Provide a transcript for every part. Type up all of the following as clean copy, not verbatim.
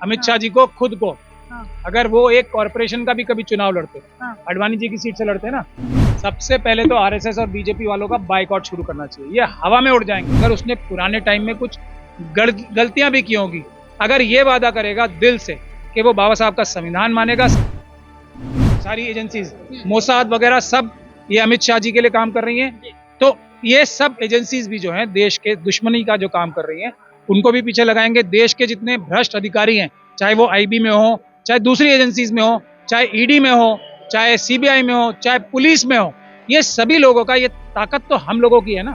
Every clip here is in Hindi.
अमित शाह जी को खुद को, अगर वो एक कॉरपोरेशन का भी कभी चुनाव लड़ते, आडवाणी जी की सीट से लड़ते ना, सबसे पहले तो आरएसएस और बीजेपी वालों का बाइकआउट शुरू करना चाहिए। ये हवा में उड़ जाएंगे। अगर उसने पुराने टाइम में कुछ गलतियां भी की होंगी, अगर ये वादा करेगा दिल से कि वो बाबा साहब का संविधान मानेगा, सारी एजेंसीज मोसाद वगैरह सब ये अमित शाह जी के लिए काम कर रही हैं, तो ये सब एजेंसीज भी जो हैं देश के दुश्मनी का जो काम कर रही हैं उनको भी पीछे लगाएंगे। देश के जितने भ्रष्ट अधिकारी हैं, चाहे वो आईबी में हो, चाहे दूसरी एजेंसीज में हो, चाहे ईडी में हो, चाहे सीबीआई में हो, चाहे पुलिस में हो, ये सभी लोगों का, ये ताकत तो हम लोगों की है ना,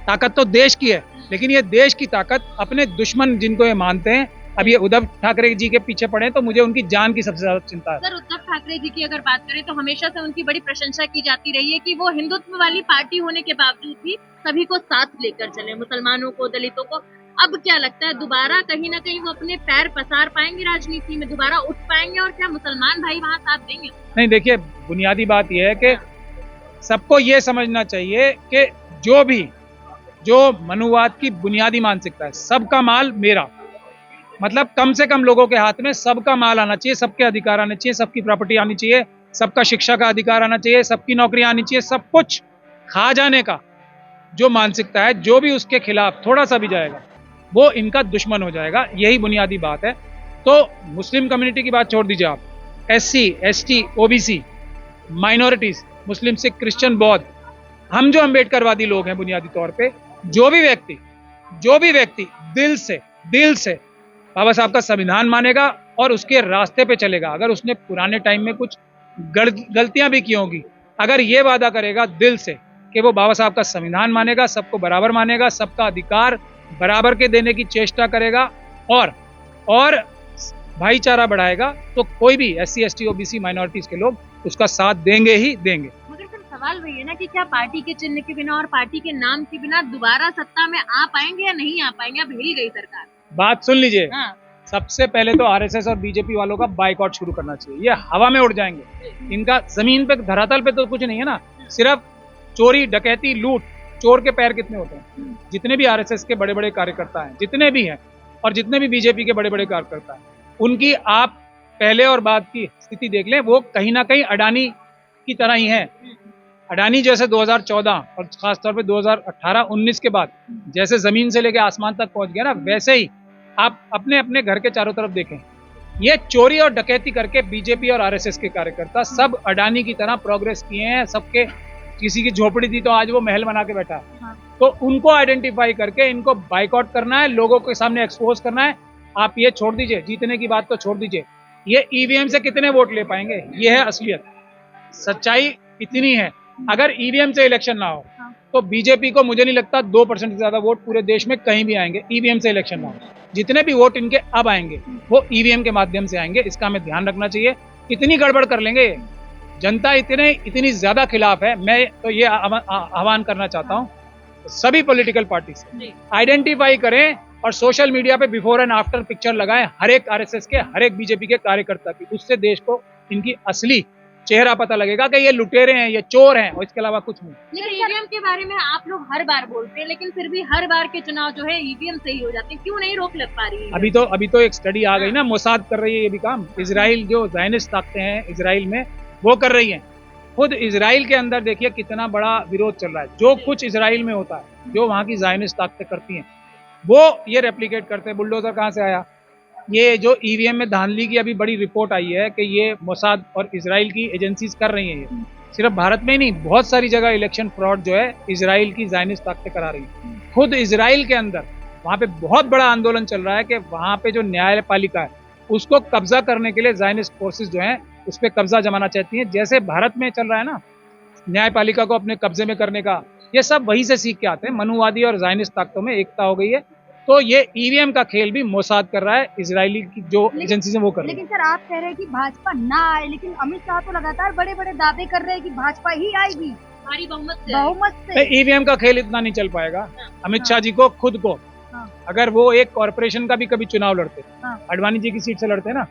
ताकत तो देश की है, लेकिन ये देश की ताकत अपने दुश्मन जिनको ये मानते हैं, अब ये उद्धव ठाकरे जी के पीछे पड़े तो मुझे उनकी जान की सबसे ज्यादा चिंता है। सर, उद्धव ठाकरे जी की अगर बात करें तो हमेशा से उनकी बड़ी प्रशंसा की जाती रही है कि वो हिंदुत्व वाली पार्टी होने के बावजूद भी सभी को साथ लेकर चले, मुसलमानों को, दलितों को। अब क्या लगता है, दोबारा कहीं ना कहीं वो अपने पैर पसार पाएंगे राजनीति में, दोबारा उठ पाएंगे, और क्या मुसलमान भाई वहाँ साथ देंगे? नहीं, देखिए, बुनियादी बात यह है कि सबको ये समझना चाहिए कि जो मनुवाद की बुनियादी मानसिकता है, सबका माल मेरा, मतलब कम से कम लोगों के हाथ में सबका माल आना चाहिए, सबके अधिकार आने चाहिए, सबकी प्रॉपर्टी आनी चाहिए, सबका शिक्षा का अधिकार आना चाहिए, सबकी नौकरी आनी चाहिए, सब कुछ खा जाने का जो मानसिकता है, जो भी उसके खिलाफ थोड़ा सा भी जाएगा वो इनका दुश्मन हो जाएगा। यही बुनियादी बात है। तो मुस्लिम कम्युनिटी की बात छोड़ दीजिए आप, एससी, एसटी, ओबीसी, माइनॉरिटीज, मुस्लिम, सिख, क्रिश्चियन, बौद्ध, हम जो अम्बेडकरवादी लोग हैं, बुनियादी तौर पे जो भी व्यक्ति दिल से बाबा साहब का संविधान मानेगा और उसके रास्ते पे चलेगा, अगर उसने पुराने टाइम में कुछ गलतियां भी की होंगी, अगर ये वादा करेगा दिल से कि वो बाबा साहब का संविधान मानेगा, सबको बराबर मानेगा, सबका अधिकार बराबर के देने की चेष्टा करेगा और भाईचारा बढ़ाएगा, तो कोई भी एससी, एसटी, ओबीसी, माइनॉरिटीज के लोग उसका साथ देंगे ही देंगे। मगर सर, सवाल वही है ना कि क्या पार्टी के चिन्ह के बिना और पार्टी के नाम के बिना दोबारा सत्ता में आ पाएंगे या नहीं आ पाएंगे? अब हिल गई सरकार। बात सुन लीजिए, सबसे पहले तो आरएसएस और बीजेपी वालों का बाइकआउट शुरू करना चाहिए। ये हवा में उड़ जाएंगे। इनका जमीन पे, धरातल पे तो कुछ नहीं है ना, सिर्फ चोरी, डकैती, लूट। चोर के पैर कितने होते हैं? जितने भी आरएसएस के बड़े बड़े कार्यकर्ता हैं, जितने भी हैं, और जितने भी बीजेपी के बड़े बड़े कार्यकर्ता हैं, उनकी आप पहले और बाद की स्थिति देख लें, वो कहीं ना कहीं अडानी की तरह ही है। अडानी जैसे 2014 और खासतौर पे 2018-19 के बाद जैसे जमीन से लेके आसमान तक पहुंच गया ना, वैसे ही आप अपने अपने घर के चारों तरफ देखें, ये चोरी और डकैती करके बीजेपी और आरएसएस के कार्यकर्ता सब अडानी की तरह प्रोग्रेस किए हैं। सबके, किसी की झोपड़ी थी तो आज वो महल बना के बैठा है। तो उनको आइडेंटिफाई करके इनको बाइकआउट करना है, लोगों के सामने एक्सपोज करना है। आप ये छोड़ दीजिए, जीतने की बात तो छोड़ दीजिए, ये ईवीएम से कितने वोट ले पाएंगे, ये है असलियत। सच्चाई इतनी है, अगर ईवीएम से इलेक्शन ना हो तो बीजेपी को मुझे नहीं लगता 2% से ज्यादा वोट पूरे देश में कहीं भी आएंगे। ईवीएम से इलेक्शन ना हो, जितने भी वोट इनके अब आएंगे वो ईवीएम के माध्यम से आएंगे। इसका हमें ध्यान रखना चाहिए। कितनी गड़बड़ कर लेंगे, जनता इतनी ज्यादा खिलाफ है। मैं तो ये आह्वान करना चाहता हूँ सभी पॉलिटिकल पार्टी से, आइडेंटिफाई करें और सोशल मीडिया पे बिफोर एंड आफ्टर पिक्चर लगाएं हर एक आरएसएस के, हर एक बीजेपी के कार्यकर्ता की। उससे देश को इनकी असली चेहरा पता लगेगा कि ये लुटेरे हैं, ये चोर हैं, और इसके अलावा कुछ नहीं। लेकिन ईवीएम के बारे में आप लोग हर बार बोलते हैं, लेकिन फिर भी हर बार के चुनाव जो है ईवीएम से ही हो जाते हैं, क्यों नहीं रोक लग पा रही है? अभी तो एक स्टडी आ गई ना, मोसाद कर रही है ये भी काम। इजराइल, जो ज़ायनिस्ट ताकतें हैं इजराइल में, वो कर रही हैं। खुद इजराइल के अंदर देखिए कितना बड़ा विरोध चल रहा है। जो कुछ इजराइल में होता है, जो वहाँ की ज़ायनिस्ट ताकतें करती हैं, वो ये रेप्लिकेट करते हैं। बुलडोजर कहाँ से आया? ये जो ईवीएम में धांधली की अभी बड़ी रिपोर्ट आई है कि ये मोसाद और इजराइल की एजेंसीज कर रही हैं। ये सिर्फ भारत में ही नहीं, बहुत सारी जगह इलेक्शन फ्रॉड जो है इजराइल की ज़ायनिस्ट ताकतें करा रही हैं। खुद इजराइल के अंदर वहाँ पे बहुत बड़ा आंदोलन चल रहा है कि वहाँ पे जो न्यायपालिका है उसको कब्जा करने के लिए ज़ायनिस्ट फोर्सेस जो हैं उस पर कब्जा जमाना चाहती हैं। जैसे भारत में चल रहा है ना न्यायपालिका को अपने कब्जे में करने का, ये सब वहीं से सीख के आते हैं। मनुवादी और ज़ायनिस्ट ताकतों में एकता हो गई है। तो ये ईवीएम का खेल भी मोसाद कर रहा है, इजरायली की जो एजेंसी है वो कर रही है। लेकिन सर, आप कह रहे हैं कि भाजपा ना आए, लेकिन अमित शाह तो लगातार बड़े बड़े दावे कर रहे हैं कि भाजपा ही आएगी भारी बहुमत से। ईवीएम का खेल इतना नहीं चल पाएगा। अमित शाह जी को खुद को, अगर वो एक कॉरपोरेशन का भी कभी चुनाव लड़ते, आडवाणी जी की सीट से लड़ते ना,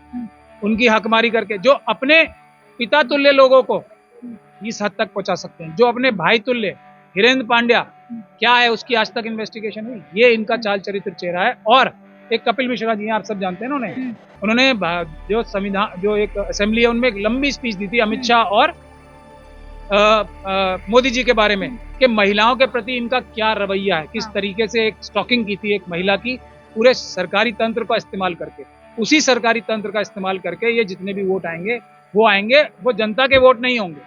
उनकी हकमारी करके, जो अपने पिता तुल्य लोगों को इस हद तक पहुंचा सकते हैं, जो अपने भाई तुल्य हिरेंद्र पांड्या क्या है उसकी आज तक इन्वेस्टिगेशन हुई, ये इनका चाल चरित्र चेहरा है। और एक कपिल मिश्रा जी हैं, आप सब जानते हैं ना उन्हें, उन्होंने जो संविधान जो एक असेंबली है उनमें एक लंबी स्पीच दी थी अमित शाह और मोदी जी के बारे में कि महिलाओं के प्रति इनका क्या रवैया है, किस तरीके से एक स्टॉकिंग की थी एक महिला की पूरे सरकारी तंत्र का इस्तेमाल करके। उसी सरकारी तंत्र का इस्तेमाल करके ये जितने भी वोट आएंगे वो जनता के वोट नहीं होंगे,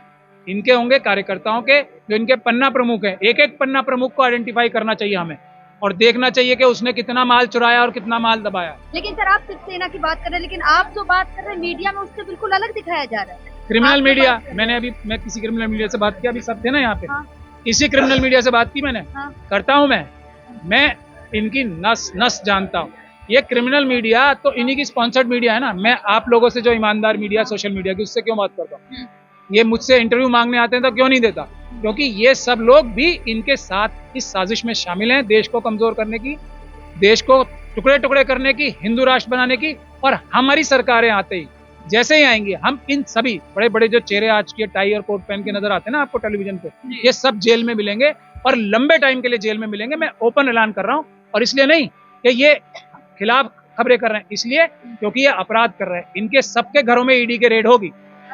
इनके होंगे कार्यकर्ताओं के, जो इनके पन्ना प्रमुख है। एक एक पन्ना प्रमुख को आइडेंटिफाई करना चाहिए हमें और देखना चाहिए कि उसने कितना माल चुराया और कितना माल दबाया। लेकिन सर आप शिवसेना की बात कर रहे हैं, लेकिन आप जो बात कर रहे हैं मीडिया में उससे बिल्कुल अलग दिखाया जा रहा है। क्रिमिनल मीडिया, मैं किसी क्रिमिनल मीडिया से बात किया, अभी सब थे ना यहाँ पे, इसी क्रिमिनल मीडिया से बात की मैंने, करता हूँ मैं इनकी नस जानता हूँ। ये क्रिमिनल मीडिया तो इन्हीं की स्पॉन्सर्ड मीडिया है ना। मैं आप लोगों से जो ईमानदार मीडिया सोशल मीडिया की उससे क्यों बात करता हूँ? ये मुझसे इंटरव्यू मांगने आते हैं तो क्यों नहीं देता? क्योंकि ये सब लोग भी इनके साथ इस साजिश में शामिल हैं, देश को कमजोर करने की, देश को टुकड़े टुकड़े करने की, हिंदू राष्ट्र बनाने की। और हमारी सरकारें आते ही जैसे ही आएंगी, हम इन सभी बड़े बड़े जो चेहरे आज के टाई और कोट पहन के नजर आते हैं ना आपको टेलीविजन पे, ये सब जेल में मिलेंगे और लंबे टाइम के लिए जेल में मिलेंगे। मैं ओपन ऐलान कर रहा हूँ, और इसलिए नहीं कि ये खिलाफ खबरें कर रहे हैं, इसलिए क्योंकि ये अपराध कर रहे हैं। इनके सबके घरों में ईडी के रेड होगी।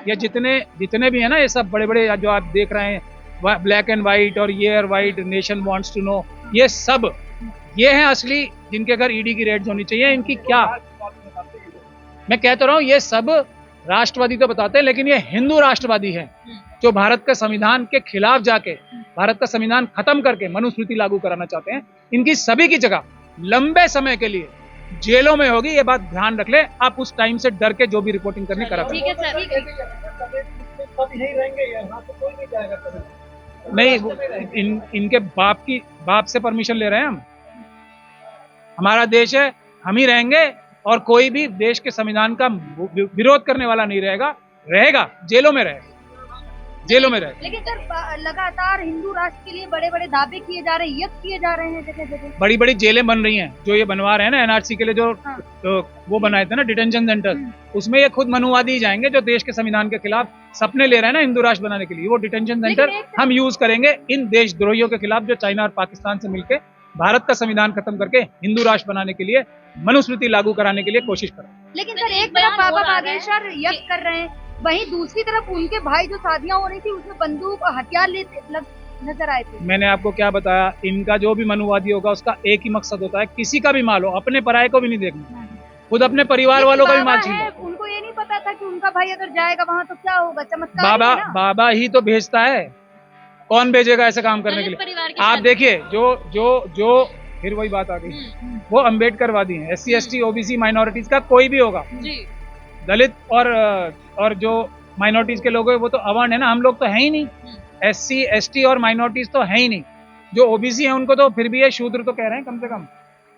ये जितने भी है ना, ये सब बड़े बड़े जो आप देख रहे हैं, ब्लैक एंड व्हाइट और ये white, nation wants to know, ये सब ये हैं असली जिनके घर ईडी की रेड्स होनी चाहिए। इनकी क्या, मैं कहता रहा हूँ, ये सब राष्ट्रवादी तो बताते हैं, लेकिन ये हिंदू राष्ट्रवादी है जो भारत के संविधान के खिलाफ जाके भारत का संविधान खत्म करके मनुस्मृति लागू कराना चाहते हैं। इनकी सभी की जगह लंबे समय के लिए जेलों में होगी, ये बात ध्यान रख ले। आप उस टाइम से डर के जो भी रिपोर्टिंग करनी करा ठीक है सर, नहीं, इनके बाप से परमिशन ले रहे हैं हम। हमारा देश है, हम ही रहेंगे और कोई भी देश के संविधान का विरोध करने वाला नहीं रहेगा जेलों में रहेगा। लेकिन सर लगातार हिंदू राष्ट्र के लिए बड़े बड़े दावे किए जा रहे हैं, यज्ञ किए जा रहे हैं जगह जगह। बड़ी बड़ी जेलें बन रही हैं, जो ये बनवा रहे हैं ना एनआरसी के लिए, जो वो बनाए थे ना डिटेंशन सेंटर, उसमें ये खुद मनुवादी ही जाएंगे जो देश के संविधान के खिलाफ सपने ले रहे हैं ना हिंदू राष्ट्र बनाने के लिए। वो डिटेंशन सेंटर हम यूज करेंगे इन देशद्रोहियों के खिलाफ जो चाइना और पाकिस्तान से मिलकर भारत का संविधान खत्म करके हिंदू राष्ट्र बनाने के लिए, मनुस्मृति लागू कराने के लिए कोशिश कर रहे हैं। लेकिन सर एक तरफ बाबा बागेश्वर यज्ञ कर रहे हैं, वहीं दूसरी तरफ उनके भाई जो शादियां हो रही थी उसमें बंदूक और हथियार लेते नजर आए थे। मैंने आपको क्या बताया, इनका जो भी मनुवादी होगा उसका एक ही मकसद होता है, किसी का भी माल हो, अपने पराये को भी नहीं देखना, खुद अपने परिवार वालों का भी माल छीनना। उनको ये नहीं पता था कि उनका भाई अगर जाएगा वहाँ तो क्या होगा, चमत्कार। बाबा ही तो भेजता है, कौन भेजेगा ऐसे काम करने के लिए? आप देखिए जो फिर वही बात आ गई, वो अम्बेडकरवादी हैं, SC ST OBC माइनॉरिटीज का कोई भी होगा, दलित और जो माइनॉरिटीज के लोग हैं वो तो अवर्ण है ना, हम लोग तो है ही नहीं। SC ST और माइनॉरिटीज तो है ही नहीं, जो OBC है उनको तो फिर भी ये शूद्र तो कह रहे हैं कम से कम,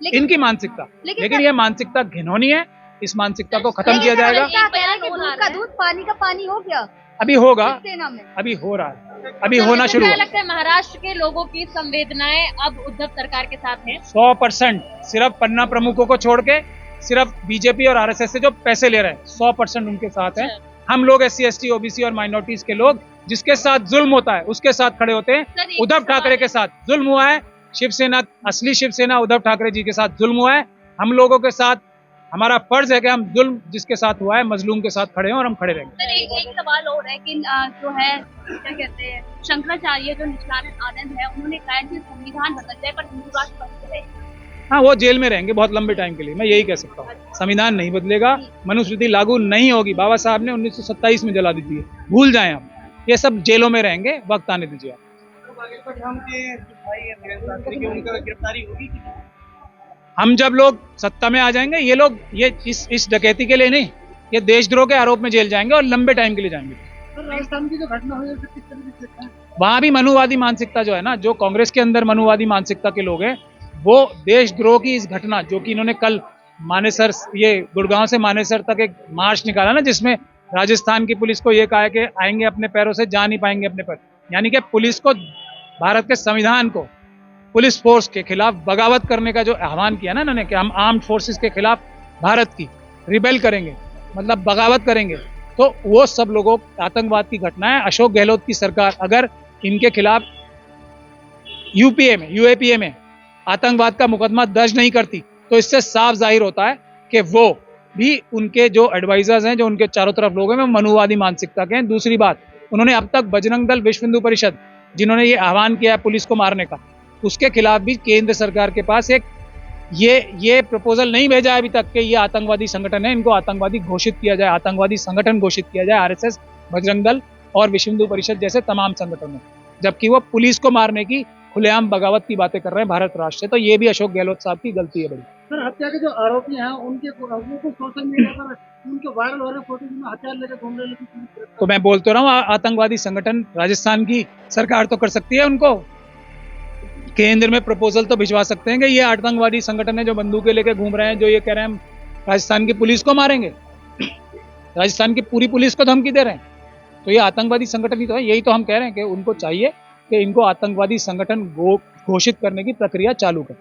इनकी मानसिकता। लेकिन ये मानसिकता घिनौनी है, इस मानसिकता को खत्म किया जाएगा। दूध का दूध पानी का पानी हो गया, अभी होगा, अभी हो रहा है, अभी होना शुरू हुआ। लगता है महाराष्ट्र के लोगों की संवेदनाएं अब उद्धव सरकार के साथ हैं 100%। सिर्फ पन्ना प्रमुखों को छोड़ के सिर्फ बीजेपी और RSS से जो पैसे ले रहे हैं 100% उनके साथ है। हम लोग SC ST OBC और माइनॉरिटीज के लोग जिसके साथ जुल्म होता है उसके साथ खड़े होते हैं। उद्धव ठाकरे के साथ जुल्म हुआ है, शिवसेना, असली शिवसेना उद्धव ठाकरे जी के साथ जुल्म हुआ है। हम लोगों के साथ हमारा फर्ज है कि हम जुल्म जिसके साथ हुआ है मजलूम के साथ खड़े हैं और हम खड़े रहेंगे। सर एक सवाल और है कि जो है क्या कहते हैं शंकराचार्य जो नित्यानंद आनंद है, उन्होंने कहा कि संविधान बदल जाए पर हिंदू राष्ट्र बने रहे। हाँ, वो जेल में रहेंगे बहुत लंबे टाइम के लिए, मैं यही कह सकता हूँ। संविधान नहीं बदलेगा, मनुस्मृति लागू नहीं होगी। बाबा साहब ने 1927 में जला दी थी, भूल जाएं हम। ये सब जेलों में रहेंगे, वक्त आने दीजिए। हम जब लोग सत्ता में आ जाएंगे, ये लोग ये इस डकैती के लिए नहीं, ये देशद्रोह के आरोप में जेल जाएंगे और लंबे टाइम के लिए जाएंगे। राजस्थान की जो घटना हुई है किस तरह से देखते हैं? वहां भी मनुवादी मानसिकता जो है ना, जो कांग्रेस के अंदर मनुवादी मानसिकता के लोग हैं, वो देशद्रोह की इस घटना जो कि इन्होंने कल मानेसर, ये गुड़गांव से मानेसर तक एक मार्च निकाला ना, जिसमें राजस्थान की पुलिस को ये कहा है कि आएंगे अपने पैरों से, जा नहीं पाएंगे अपने पैर, यानी कि पुलिस को, भारत के संविधान को, पुलिस फोर्स के खिलाफ बगावत करने का जो आह्वान किया ना इन्होंने कि हम आर्म्ड फोर्सेस के खिलाफ भारत की रिबेल करेंगे, मतलब बगावत करेंगे, तो वो सब लोगों आतंकवाद की घटना है। अशोक गहलोत की सरकार अगर इनके खिलाफ UPA में, UAPA में आतंकवाद का मुकदमा दर्ज नहीं करती तो इससे साफ जाहिर होता है कि वो भी उनके जो एडवाइजर्स हैं, जो उनके चारों तरफ लोग हैं, वो मनुवादी मानसिकता के हैं। दूसरी बात, उन्होंने अब तक बजरंग दल, विश्व हिंदू परिषद, जिन्होंने ये आह्वान किया है पुलिस को मारने का, उसके खिलाफ भी केंद्र सरकार के पास एक ये प्रपोजल नहीं भेजा है अभी तक कि ये आतंकवादी संगठन है, इनको आतंकवादी घोषित किया जाए, आतंकवादी संगठन घोषित किया जाए, आरएसएस, बजरंग दल और विश्व हिंदू परिषद जैसे तमाम संगठनों, जबकि वो पुलिस को मारने की खुलेआम बगावत की बातें कर रहे हैं भारत राष्ट्र से। तो ये भी अशोक गहलोत साहब की गलती है बड़ी। सर, हत्या के जो आरोपी हैं उनके वो तो सोशल मीडिया पर उनके वायरल हो रहे फोटो में हथियार लेकर घूम रहे, लेकिन पुलिस गिरफ्तार तो मैं बोलते रहा हूँ, आतंकवादी संगठन राजस्थान की सरकार तो कर सकती है, उनको केंद्र में प्रपोजल तो भिजवा सकते हैं कि ये आतंकवादी संगठन है जो बंदूकें लेके घूम रहे हैं, जो ये कह रहे हैं हम राजस्थान की पुलिस को मारेंगे, राजस्थान की पूरी पुलिस को धमकी दे रहे हैं, तो ये आतंकवादी संगठन ही तो है। यही तो हम कह रहे हैं कि उनको चाहिए कि इनको आतंकवादी संगठन घोषित करने की प्रक्रिया चालू करें।